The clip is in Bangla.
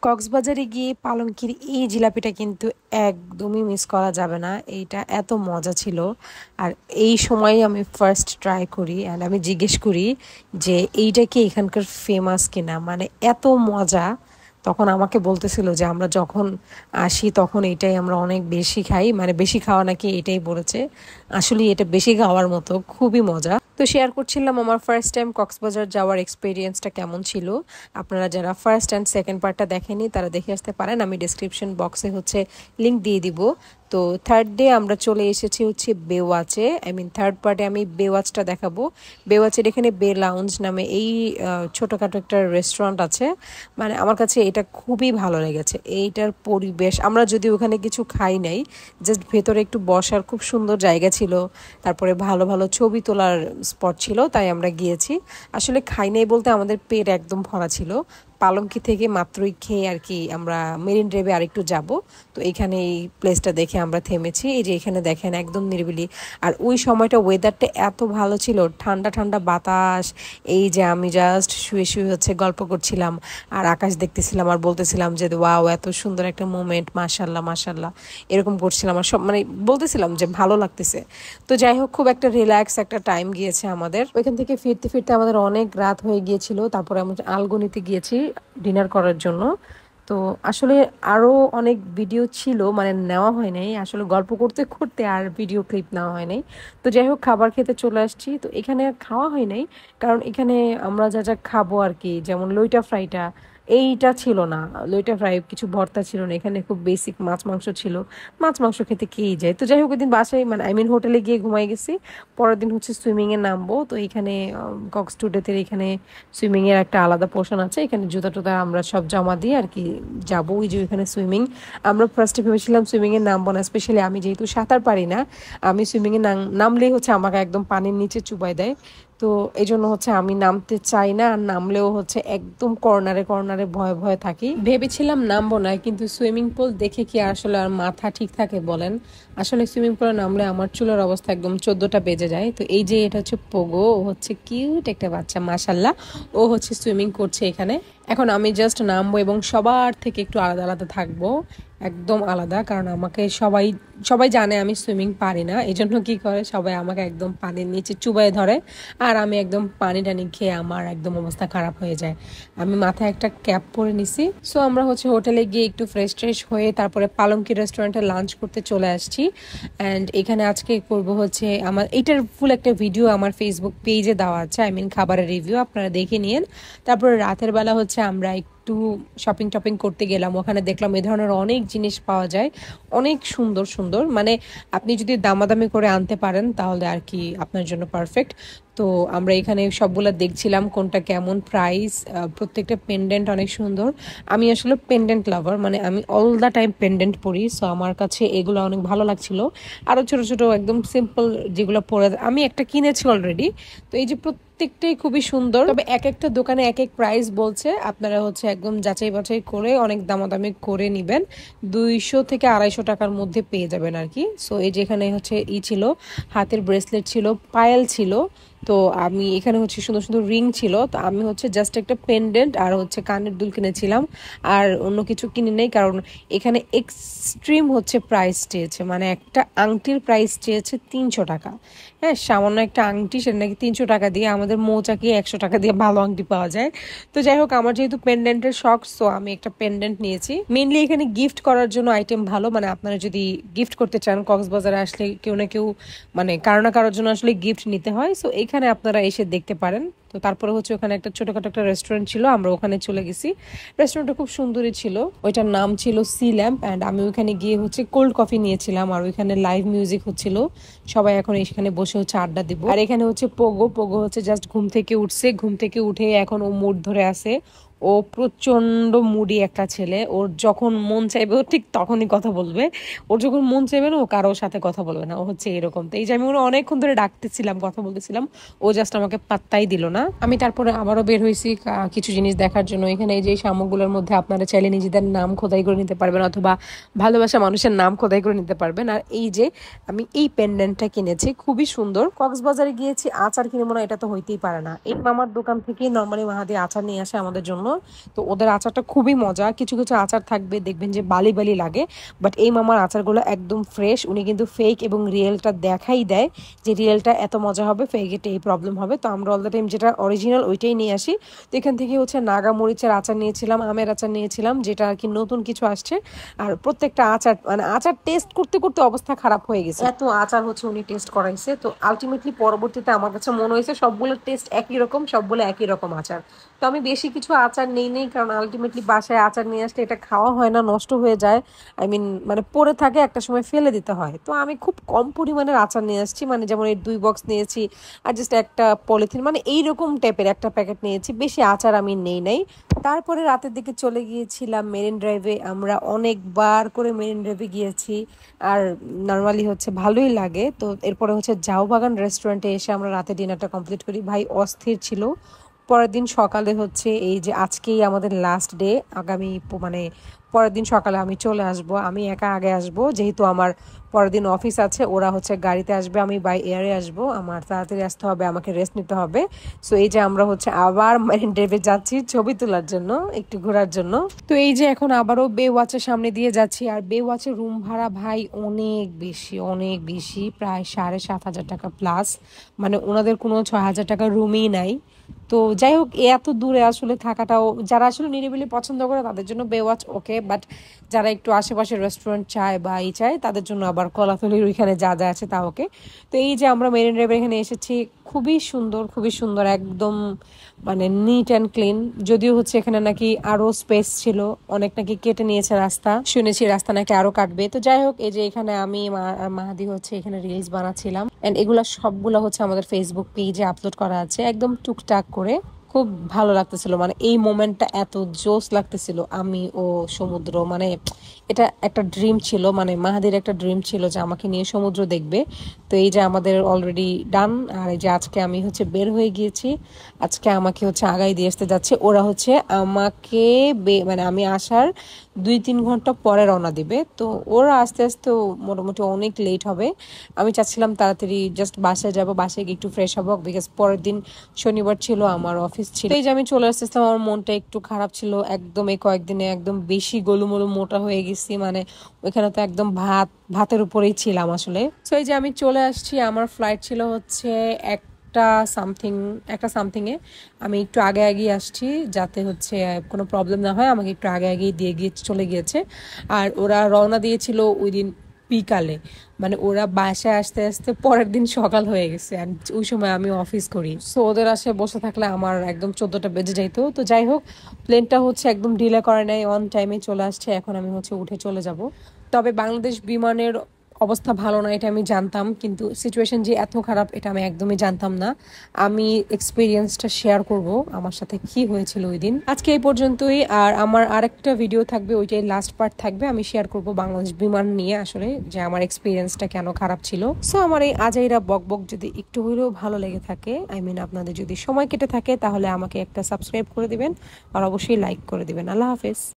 কক্সবাজারে গিয়ে পালংকির এই জিলাপিটা কিন্তু একদমই মিস করা যাবে না। এইটা এত মজা ছিল। আর এই সময় আমি ফার্স্ট ট্রাই করি অ্যান্ড আমি জিজ্ঞেস করি যে এইটা কি এখানকার ফেমাস কিনা, মানে এত মজা। তখন আমাকে বলতেছিল যে আমরা যখন আসি তখন এটাই আমরা অনেক বেশি খাই, মানে বেশি খাওয়া নাকি এটাই বলেছে। আসলে এটা বেশি খাওয়ার মতো, খুবই মজা। তো শেয়ার করছিলাম আমার ফার্স্ট টাইম কক্সবাজার যাওয়ার এক্সপিরিয়েন্সটা কেমন ছিল। আপনারা যারা ফার্স্ট অ্যান্ড সেকেন্ড পার্টটা দেখেনি তারা দেখে আসতে পারেন, আমি ডিসক্রিপশন বক্সে লিঙ্ক দিয়ে দিব। তো থার্ড ডে আমরা চলে এসেছি বেওয়াচে, থার্ড পার্টে আমি বেওয়াচটা দেখাবো। বেওয়াচের এখানে বে লাউঞ্জ নামে এই ছোটোখাটো একটা রেস্টুরেন্ট আছে। মানে আমার কাছে এটা খুবই ভালো লেগেছে। এইটার পরিবেশ, আমরা যদি ওখানে কিছু খাই নাই, জাস্ট ভেতরে একটু বসার খুব সুন্দর জায়গা ছিল, তারপরে ভালো ভালো ছবি তোলার স্পট ছিল, তাই আমরা গিয়েছি। আসলে খাই নাই বলতে আমাদের পেট একদম ভরা ছিল। পালংকি থেকে মাত্রই খেয়ে আর কি আমরা মেরিন ড্রাইভে আরেকটু যাব। তো এখানে এই প্লেসটা দেখে আমরা থেমেছি। এই যে এখানে দেখেন একদম নিরিবিলি। আর ওই সময়টা ওয়েদারটা এত ভালো ছিল, ঠান্ডা ঠান্ডা বাতাস। এই যে আমি জাস্ট শুয়ে শুয়ে গল্প করছিলাম আর আকাশ দেখতেছিলাম আর বলতেছিলাম যে ওয়াও এত সুন্দর একটা মোমেন্ট, মাশাল্লাহ মাশাল্লাহ এরকম করছিলাম। আর সব মানে বলতেছিলাম যে ভালো লাগতেছে। তো যাই হোক, খুব একটা রিল্যাক্স একটা টাইম গিয়েছে আমাদের। ওইখান থেকে ফিরতে ফিরতে আমাদের অনেক রাত হয়ে গিয়েছিল। তারপরে আমরা আলগোনিতে গিয়েছি ডিনার করার জন্য। তো আসলে আরও অনেক ভিডিও ছিল, মানে নেওয়া হয় নাই, আসলে গল্প করতে করতে আর ভিডিও ক্লিপ নেওয়া হয় নাই। তো যাই হোক, খাবার খেতে চলে আসছি। তো এখানে খাওয়া হয় নাই, কারণ এখানে আমরা যা যা খাবো আর কি, যেমন লইটা ফ্রাইটা এইটা ছিল না। লইটা ফ্রাই কিছু ভর্তা ছিল না, এখানে খুব বেসিক মাছ মাংস ছিল। মাছ মাংস খেতে খেয়েই যায়। তো যাই হোক, ওই দিন বাসায় মানে হোটেলে গিয়ে ঘুমাই গেছি। পরের দিন সুইমিংয়ে নামবো। তো এখানে কক্স টুডেতে এখানে সুইমিংয়ের একটা আলাদা পোর্শন আছে, এখানে জুতা টুতা আমরা সব জমা দিয়ে আর কি যাবো। ওই যে এখানে সুইমিং, আমরা ফার্স্টে ভেবেছিলাম সুইমিংয়ে নামবো না, স্পেশালি আমি যেহেতু সাঁতার পারি না। আমি সুইমিংয়ে নামলেই আমাকে একদম পানির নিচে চুবাই দেয়। তো এই জন্য আমি নামতে চাই না, আর নামলেও একদম কর্নারে কর্নারে ভয়ে ভয়ে থাকি। ভেবেছিলাম নামবো না, কিন্তু সুইমিং পুল দেখে কি আসলে আর মাথা ঠিক থাকে বলেন? আসলে সুইমিং পুলে নামলে আমার চুলের অবস্থা একদম 14টা বেজে যায়। তো এই যে এটা পোগো, ও কিউট একটা বাচ্চা মাশাল্লাহ। ও সুইমিং করছে এখানে। এখন আমি জাস্ট নামবো এবং সবার থেকে একটু আলাদা আলাদা থাকবো, একদম আলাদা। কারণ আমাকে সবাই সবাই জানে আমি সুইমিং পারি না, এই জন্য কি করে সবাই আমাকে একদম পানির নিচে চুবাই ধরে। আর আমি একদম পানি টানি খেয়ে আমার একদম অবস্থা খারাপ হয়ে যায়। আমি মাথায় একটা ক্যাপ পরে নিছি। সো আমরা হোটেলে গিয়ে একটু ফ্রেশ ট্রেশ হয়ে তারপরে পালংকি রেস্টুরেন্টে লাঞ্চ করতে চলে আসছি। অ্যান্ড এখানে আজকে করবো আমার এইটার ফুল একটা ভিডিও আমার ফেসবুক পেজে দেওয়া আছে, খাবারের রিভিউ, আপনারা দেখে নিন। তারপরে রাতের বেলা আমরা একটু শপিং টপিং করতে গেলাম। ওখানে দেখলাম এ ধরনের অনেক জিনিস পাওয়া যায়, অনেক সুন্দর সুন্দর। মানে আপনি যদি দামাদামি করে আনতে পারেন তাহলে আর কি আপনার জন্য পারফেক্ট। তো আমরা এখানে সবগুলো দেখছিলাম কোনটা কেমন প্রাইস। প্রত্যেকটা পেন্ডেন্ট অনেক সুন্দর। আমি আসলে পেন্ডেন্ট লাভার, মানে আমি অল দ্য টাইম পেন্ডেন্ট পরি। সো আমার কাছে এগুলো অনেক ভালো লাগছিল। আরও ছোট ছোট একদম সিম্পল যেগুলো পরে আমি একটা কিনেছি অলরেডি। তো এই যে প্রত্যেকটাই খুবই সুন্দর, তবে এক একটা দোকানে এক এক প্রাইস বলছে। আপনারা একদম যাচাই বাছাই করে অনেক দামাদামি করে নিবেন। 200 থেকে 250 টাকার মধ্যে পেয়ে যাবেন আর কি। সো এই যে এখানে ছিল, হাতের ব্রেসলেট ছিল, পায়েল ছিল। তো আমি এখানে সুন্দর সুন্দর রিং ছিল। তো আমি জাস্ট একটা পেন্ডেন্ট আর কানের দুল কিনেছিলাম, আর অন্য কিছু কিনে নেই। কারণ এখানে এক্সট্রিম প্রাইস চেয়েছে, মানে একটা আংটির প্রাইস চেয়েছে 300 টাকা। হ্যাঁ, সামান্য একটা আংটি, সেটা নাকি 300 টাকা দিয়ে। আমাদের মৌচাকে 100 টাকা দিয়ে ভালো আংটি পাওয়া যায়। তো যাই হোক, আমার যেহেতু পেন্ডেন্টের শখ, সো আমি একটা পেন্ডেন্ট নিয়েছি। মেনলি এখানে গিফট করার জন্য আইটেম ভালো, মানে আপনারা যদি গিফট করতে চান কক্সবাজারে আসলে কেউ না কেউ মানে কারো না কারোর জন্য আসলে গিফট নিতে হয়। সো এখানে আপনারা এসে দেখতে পারেন। তো তারপরে ওখানে একটা ছোটখাটো একটা রেস্টুরেন্ট ছিল, আমরা ওখানে চলে গেছি। রেস্টুরেন্টটা খুব সুন্দরই ছিল, ওইটার নাম ছিল সি ল্যাম্প। অ্যান্ড আমি ওইখানে গিয়ে কোল্ড কফি নিয়েছিলাম, আর ওইখানে লাইভ মিউজিক হচ্ছিল। সবাই এখন এখানে বসে আড্ডা দিব। আর এখানে পোগো পোগো জাস্ট ঘুম থেকে উঠছে, ঘুম থেকে উঠে এখন ও মুড ধরে আছে। ও প্রচন্ড মুডি একটা ছেলে, ওর যখন মন চাইবে ও ঠিক তখনই কথা বলবে, ওর যখন মন চাইবে না ও কারোর সাথে কথা বলবে না, ও এরকম। তো এই যে আমি ওরা অনেকক্ষণ ধরে ডাকতেছিলাম, কথা বলতেছিলাম, ও জাস্ট আমাকে পাত্তাই দিল না। আমি তারপরে আবারও বের হয়েছি কিছু জিনিস দেখার জন্য। এখানে এই যে শামুকগুলোর মধ্যে আপনারা চাইলে নিজেদের নাম খোদাই করে নিতে পারবেন, অথবা ভালোবাসা মানুষের নাম খোদাই করে নিতে পারবেন। আর এই যে আমি এই পেন্ডেন্টটা কিনেছি, খুবই সুন্দর। কক্সবাজারে গিয়েছি, আচার কিনবো না এটা তো হইতেই পারে না। এই মামার দোকান থেকে নর্মালি মাহাদি আচার নিয়ে আসে আমাদের জন্য। জন্য। তো ওদের আচারটা খুবই মজা, কিছু কিছু আচার থাকবে দেখবেন যে বালি বালি লাগে, বাট এই মামার আচারগুলো একদম ফ্রেশ। উনি কিন্তু ফেক এবং রিয়েলটা দেখাই দেয় যে রিয়েলটা এত মজা হবে, ফেক এটা এই প্রবলেম হবে। তো আমরা অল দ্য টাইম যেটা অরিজিনাল ওইটাই নিয়ে আসি। তো এখান থেকে হচ্ছে নাগা মরিচের আচার নিয়েছিলাম, আমের আচার নিয়েছিলাম, যেটা আর কি নতুন কিছু আসছে। আর প্রত্যেকটা আচার মানে আচার টেস্ট করতে করতে অবস্থা খারাপ হয়ে গেছে, এত আচার হচ্ছে উনি টেস্ট করাইছে। তো আলটিমেটলি পরবর্তীতে আমার কাছে মনে হয়েছে সবগুলোর টেস্ট একই রকম, সবগুলো একই রকম আচার। তো আমি বেশি কিছু আচার নেই, কারণ আলটিমেটলি বাসায় আচার নিয়ে আসলে এটা খাওয়া হয় না, নষ্ট হয়ে যায়। আই মিন মানে পড়ে থাকে, একটা সময় ফেলে দিতে হয়। তো আমি খুব কম পরিমাণের আচার নিয়ে আসছি, মানে যেমন এই 2 বক্স নিয়েছি আর জাস্ট একটা পলিথিন, মানে এইরকম টাইপের একটা প্যাকেট নিয়েছি, বেশি আচার আমি নেই নাই। তারপরে রাতের দিকে চলে গিয়েছিলাম মেরিন ড্রাইভে। আমরা অনেকবার করে মেরিন ড্রাইভে গিয়েছি, আর নর্মালি হচ্ছে ভালোই লাগে। তো এরপরে হচ্ছে জাউবাগান রেস্টুরেন্টে এসে আমরা রাতে ডিনারটা কমপ্লিট করি। ভাই অস্থির ছিল। পরের দিন সকালে হচ্ছে এই যে আজকেই আমাদের লাস্ট ডে, আগামী মানে পরের দিন সকালে আমি চলে আসব। আমি একা আগে আসব, যেহেতু আমার পরের দিন অফিস আছে। ওরা হচ্ছে গাড়িতে আসবে, আমি বাই এয়ারে আসব। আমার তাড়াতাড়ি আসতে হবে, আমাকে রেস্ট নিতে হবে। সো এই যে আমরা হচ্ছে আবার মেরিন ড্রাইভে যাচ্ছি ছবি তোলার জন্য, একটু ঘোরার জন্য। তো এই যে এখন আবারও বে ওয়াচের সামনে দিয়ে যাচ্ছি। আর বে ওয়াচের রুম ভাড়া ভাই অনেক বেশি, অনেক বেশি, প্রায় 7,500 টাকা প্লাস। মানে ওনাদের কোনো 6,000 টাকার রুমই নাই। তো যাই হোক, এত দূরে আসলে থাকাটাও, যারা আসলে নিরিবিলি পছন্দ করে তাদের জন্য বেওয়াচ ওকে, বাট যারা একটু আশেপাশে রেস্টুরেন্ট চায় বা এই চায় তাদের জন্য আবার কলাতলির ওইখানে যা যা আছে তা ওকে। তো এই যে আমরা মেরিন ড্রাইভের এখানে এসেছি, খুবই সুন্দর, খুবই সুন্দর, একদম মানে নিট অ্যান্ড ক্লিন। যদিও হচ্ছে এখানে নাকি আরো স্পেস ছিল, অনেক নাকি কেটে নিয়েছে রাস্তা, শুনেছি রাস্তা নাকি আরো কাটবে। তো যাই হোক, এই যে এখানে আমি মাহাদি হচ্ছে এখানে রিলস বানাচ্ছিলাম, এন্ড এগুলা সবগুলা হচ্ছে আমাদের ফেসবুক পেজে আপলোড করা আছে একদম টুকটাক করে। খুব ভালো লাগতেছিল, মানে এই মোমেন্টটা এত জোস লাগতেছিল, আমি ও সমুদ্র, মানে এটা একটা ড্রিম ছিল, মানে মাহাদির একটা ড্রিম ছিল যে আমাকে নিয়ে সমুদ্র দেখবে। তো এই যে আমাদের অলরেডি ডান। আর এই যে আজকে আমি হচ্ছে বের হয়ে গিয়েছি, আজকে আমাকে হচ্ছে আগাই দিয়ে আসতে যাচ্ছে। ওরা হচ্ছে আমাকে মানে আমি আসার 2-3 ঘন্টা পরে রওনা দিবে। তো ওরা আস্তে আস্তে মোটামুটি অনেক লেট হবে। আমি চাচ্ছিলাম তাড়াতাড়ি জাস্ট বাসায় যাব, বাসায় গিয়ে একটু ফ্রেশ হবো, বিকজ পরের দিন শনিবার ছিল, আমার অফিস ছিল। এই যে আমি চলে আসতেছিলাম, আমার মনটা একটু খারাপ ছিল একদম। এই কয়েকদিনে একদম বেশি গোলুমোলু মোটা হয়ে গেছি, মানে ওইখানে তো একদম ভাতের উপরেই ছিলাম আসলে। তো এই যে আমি চলে আসছি, আমার ফ্লাইট ছিল হচ্ছে একটা সামথিংয়ে। আমি একটু আগে আগিয়ে আসছি যাতে হচ্ছে কোনো প্রবলেম না হয়, আমাকে একটু আগে আগেই দিয়ে গিয়ে চলে গিয়েছে। আর ওরা রওনা দিয়েছিল ওই দিন বিকালে, মানে ওরা বাসায় আসতে আসতে পরের দিন সকাল হয়ে গেছে, আর ওই সময় আমি অফিস করি। সো ওদের আসে বসে থাকলে আমার একদম 14টা বেজে যাইতো। তো যাই হোক, প্লেনটা হচ্ছে একদম ডিলে করে নাই, অন টাইমে চলে আসছে। এখন আমি হচ্ছে উঠে চলে যাব। তবে বাংলাদেশ বিমানের অবস্থা ভালো না এটা আমি জানতাম, কিন্তু সিচুয়েশন যে এত খারাপ এটা আমি একদমই জানতাম না। আমি এক্সপিরিয়েন্সটা শেয়ার করব আমার সাথে কি হয়েছিল ওই দিন। আজকে এই পর্যন্তই, আর আমার আরেকটা ভিডিও থাকবে, ওইটাই লাস্ট পার্ট থাকবে। আমি শেয়ার করব বাংলাদেশ বিমান নিয়ে আসলে যে আমার এক্সপিরিয়েন্সটা কেন খারাপ ছিল। সো আমার এই আজাইরা বকবক যদি একটু হলেও ভালো লেগে থাকে, আই মিন আপনাদের যদি সময় কেটে থাকে, তাহলে আমাকে একটা সাবস্ক্রাইব করে দিবেন আর অবশ্যই লাইক করে দিবেন। আল্লাহ হাফেজ।